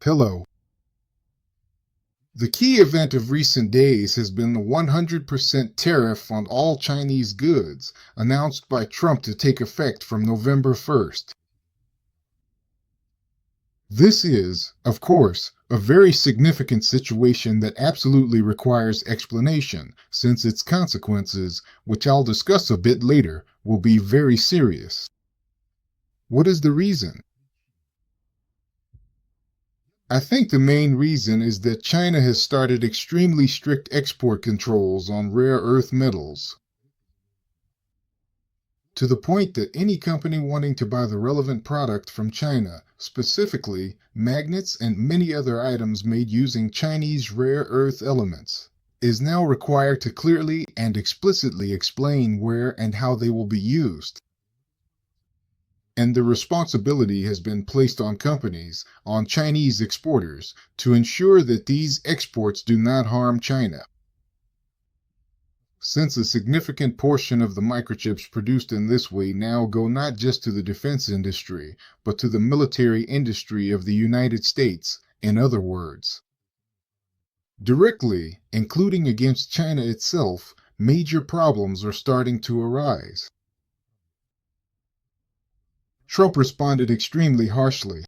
Hello. The key event of recent days has been the 100% tariff on all Chinese goods, announced by Trump to take effect from November 1st. This is, of course, a very significant situation that absolutely requires explanation, since its consequences, which I'll discuss a bit later, will be very serious. What is the reason? I think the main reason is that China has started extremely strict export controls on rare earth metals, to the point that any company wanting to buy the relevant product from China, specifically magnets and many other items made using Chinese rare earth elements, is now required to clearly and explicitly explain where and how they will be used. And the responsibility has been placed on companies, on Chinese exporters, to ensure that these exports do not harm China. Since a significant portion of the microchips produced in this way now go not just to the defense industry, but to the military industry of the United States, in other words. Directly, including against China itself, major problems are starting to arise. Trump responded extremely harshly.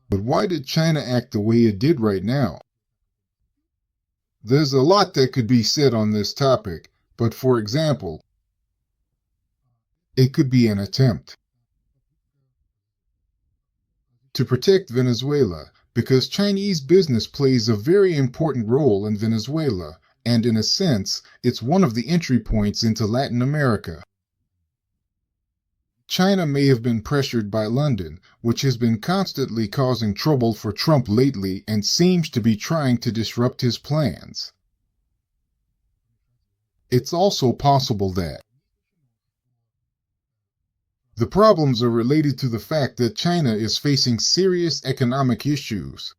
But why did China act the way it did right now? There's a lot that could be said on this topic, but for example, it could be an attempt to protect Venezuela, because Chinese business plays a very important role in Venezuela, and in a sense, it's one of the entry points into Latin America. China may have been pressured by London, which has been constantly causing trouble for Trump lately and seems to be trying to disrupt his plans. It's also possible that the problems are related to the fact that China is facing serious economic issues,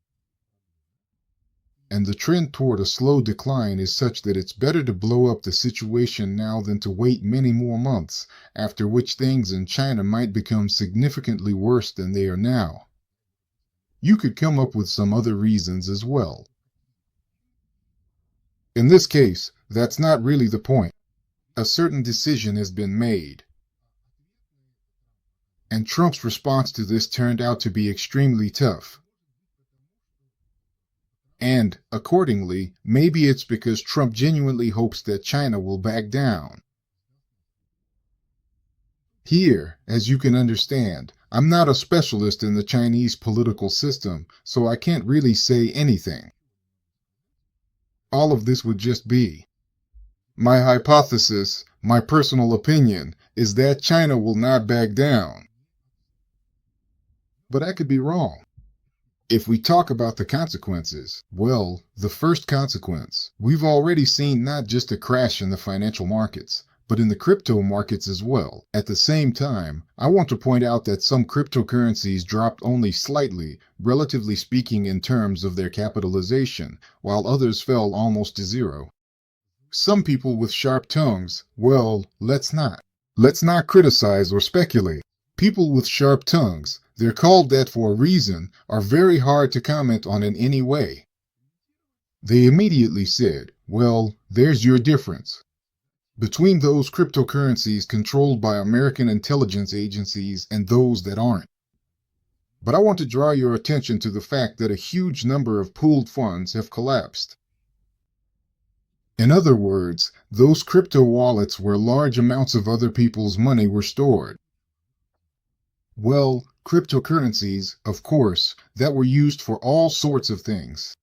and the trend toward a slow decline is such that it's better to blow up the situation now than to wait many more months, after which things in China might become significantly worse than they are now. You could come up with some other reasons as well. In this case, that's not really the point. A certain decision has been made, and Trump's response to this turned out to be extremely tough. And, accordingly, maybe it's because Trump genuinely hopes that China will back down. Here, as you can understand, I'm not a specialist in the Chinese political system, so I can't really say anything. All of this would just be my hypothesis, my personal opinion, is that China will not back down. But I could be wrong. If we talk about the consequences, well, the first consequence, we've already seen not just a crash in the financial markets, but in the crypto markets as well. At the same time, I want to point out that some cryptocurrencies dropped only slightly, relatively speaking in terms of their capitalization, while others fell almost to zero. Some people with sharp tongues, well, let's not criticize or speculate. People with sharp tongues, they're called that for a reason, are very hard to comment on in any way. They immediately said, well, there's your difference between those cryptocurrencies controlled by American intelligence agencies and those that aren't. But I want to draw your attention to the fact that a huge number of pooled funds have collapsed. In other words, those crypto wallets where large amounts of other people's money were stored. Well, cryptocurrencies, of course, that were used for all sorts of things.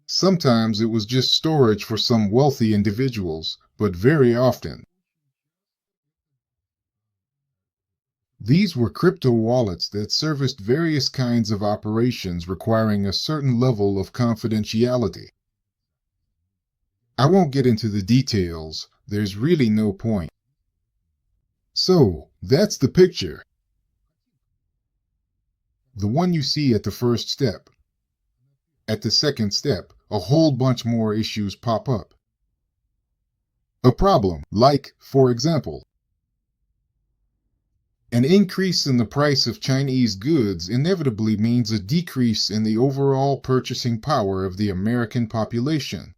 Sometimes it was just storage for some wealthy individuals, but very often these were crypto wallets that serviced various kinds of operations requiring a certain level of confidentiality. I won't get into the details, there's really no point. So, that's the picture. The one you see at the first step. At the second step, a whole bunch more issues pop up. A problem, like, for example, An increase in the price of Chinese goods inevitably means a decrease in the overall purchasing power of the American population,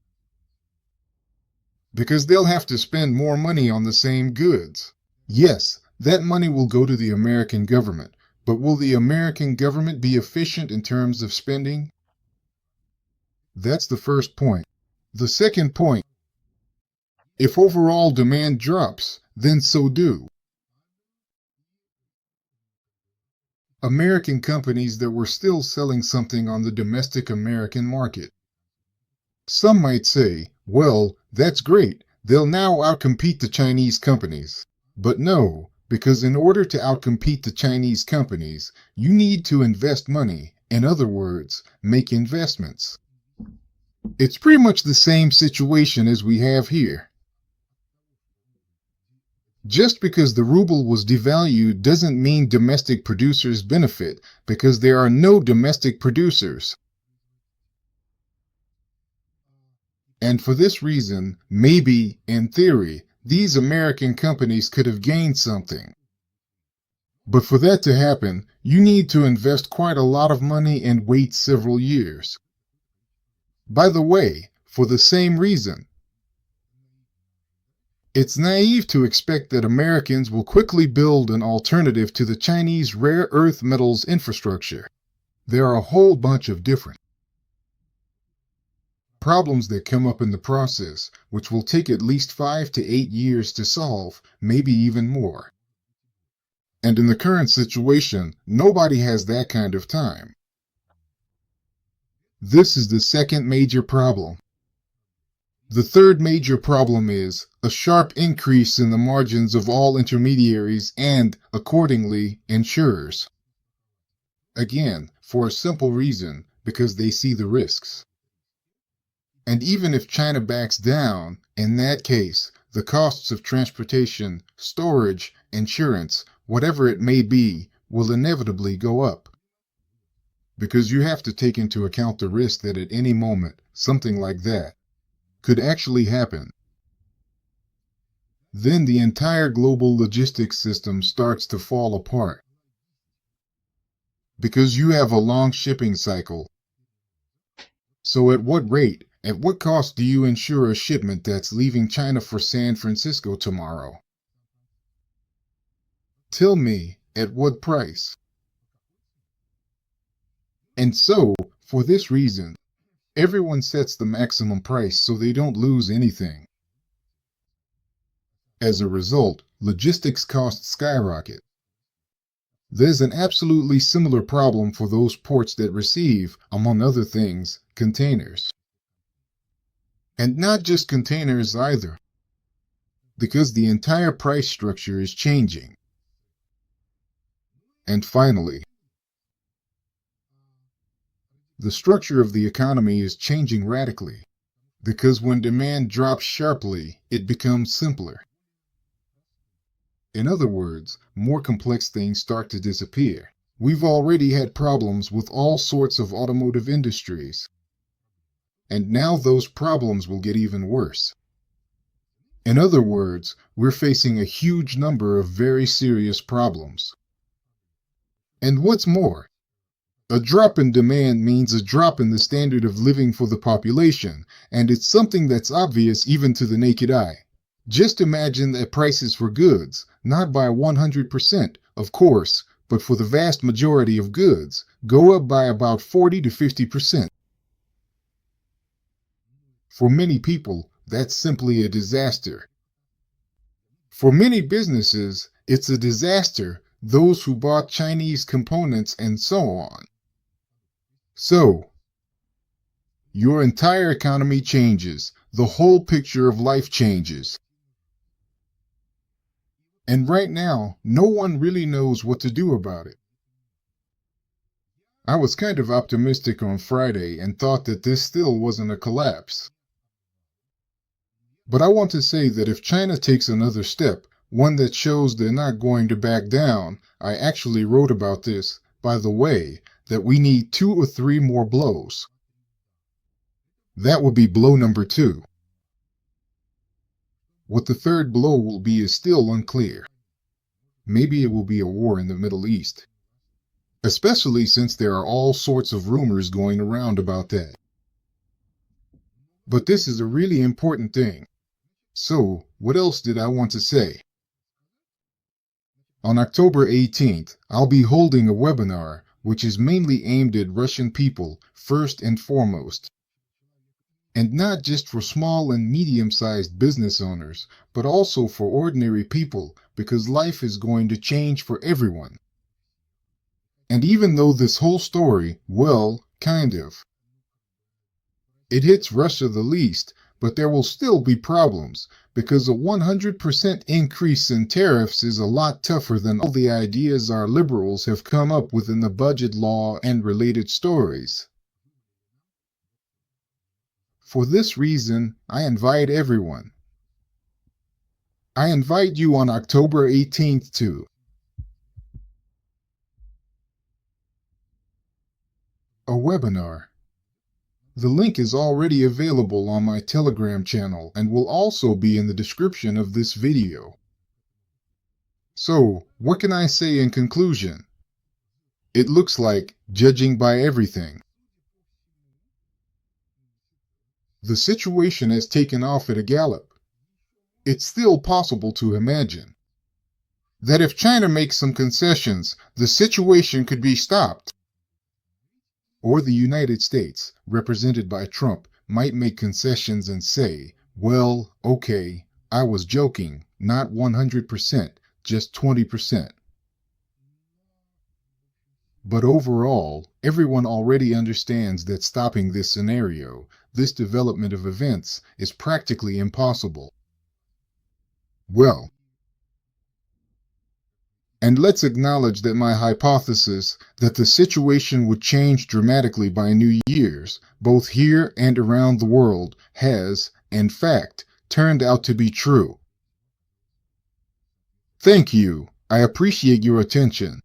because they'll have to spend more money on the same goods. Yes, that money will go to the American government, but will the American government be efficient in terms of spending? That's the first point. The second point, if overall demand drops, then so do American companies that were still selling something on the domestic American market. Some might say, well, that's great. They'll now outcompete the Chinese companies. But no, because in order to outcompete the Chinese companies, you need to invest money. In other words, make investments. It's pretty much the same situation as we have here. Just because the ruble was devalued doesn't mean domestic producers benefit, because there are no domestic producers. And for this reason, maybe, in theory, these American companies could have gained something. But for that to happen, you need to invest quite a lot of money and wait several years. By the way, for the same reason, it's naive to expect that Americans will quickly build an alternative to the Chinese rare earth metals infrastructure. There are a whole bunch of different problems that come up in the process, which will take at least 5 to 8 years to solve, maybe even more. And in the current situation, nobody has that kind of time. This is the second major problem. The third major problem is a sharp increase in the margins of all intermediaries and, accordingly, insurers. Again, for a simple reason, because they see the risks. And even if China backs down, in that case, the costs of transportation, storage, insurance, whatever it may be, will inevitably go up. Because you have to take into account the risk that at any moment, something like that could actually happen. Then the entire global logistics system starts to fall apart. Because you have a long shipping cycle. So at what rate, at what cost do you insure a shipment that's leaving China for San Francisco tomorrow? Tell me, at what price? And so, for this reason, everyone sets the maximum price so they don't lose anything. As a result, logistics costs skyrocket. There's an absolutely similar problem for those ports that receive, among other things, containers. And not just containers either, because the entire price structure is changing. And finally, the structure of the economy is changing radically, because when demand drops sharply, it becomes simpler. In other words, more complex things start to disappear. We've already had problems with all sorts of automotive industries, and now those problems will get even worse. In other words, we're facing a huge number of very serious problems. And what's more, a drop in demand means a drop in the standard of living for the population, and it's something that's obvious even to the naked eye. Just imagine that prices for goods, not by 100%, of course, but for the vast majority of goods, go up by about 40 to 50%. For many people, that's simply a disaster. For many businesses, it's a disaster, those who bought Chinese components and so on. So, your entire economy changes, the whole picture of life changes. And right now, no one really knows what to do about it. I was kind of optimistic on Friday and thought that this still wasn't a collapse. But I want to say that if China takes another step, one that shows they're not going to back down, I actually wrote about this, by the way, that we need 2 or 3 more blows. That would be blow number 2. What the third blow will be is still unclear. maybe it will be a war in the Middle East. Especially since there are all sorts of rumors going around about that. But this is a really important thing. So, what else did I want to say? On October 18th, I'll be holding a webinar which is mainly aimed at Russian people first and foremost. And not just for small and medium-sized business owners, but also for ordinary people, because life is going to change for everyone. And even though this whole story, well, kind of, it hits Russia the least, but there will still be problems, because a 100% increase in tariffs is a lot tougher than all the ideas our liberals have come up with in the budget law and related stories. For this reason, I invite everyone. I invite you on October 18th to a webinar. The link is already available on my Telegram channel and will also be in the description of this video. So, what can I say in conclusion? It looks like, judging by everything, the situation has taken off at a gallop. It's still possible to imagine that if China makes some concessions, the situation could be stopped. Or the United States, represented by Trump, might make concessions and say, well, okay, I was joking, not 100%, just 20%. But overall, everyone already understands that stopping this scenario, this development of events, is practically impossible. Well, and let's acknowledge that my hypothesis that the situation would change dramatically by New Year's, both here and around the world, has, in fact, turned out to be true. Thank you. I appreciate your attention.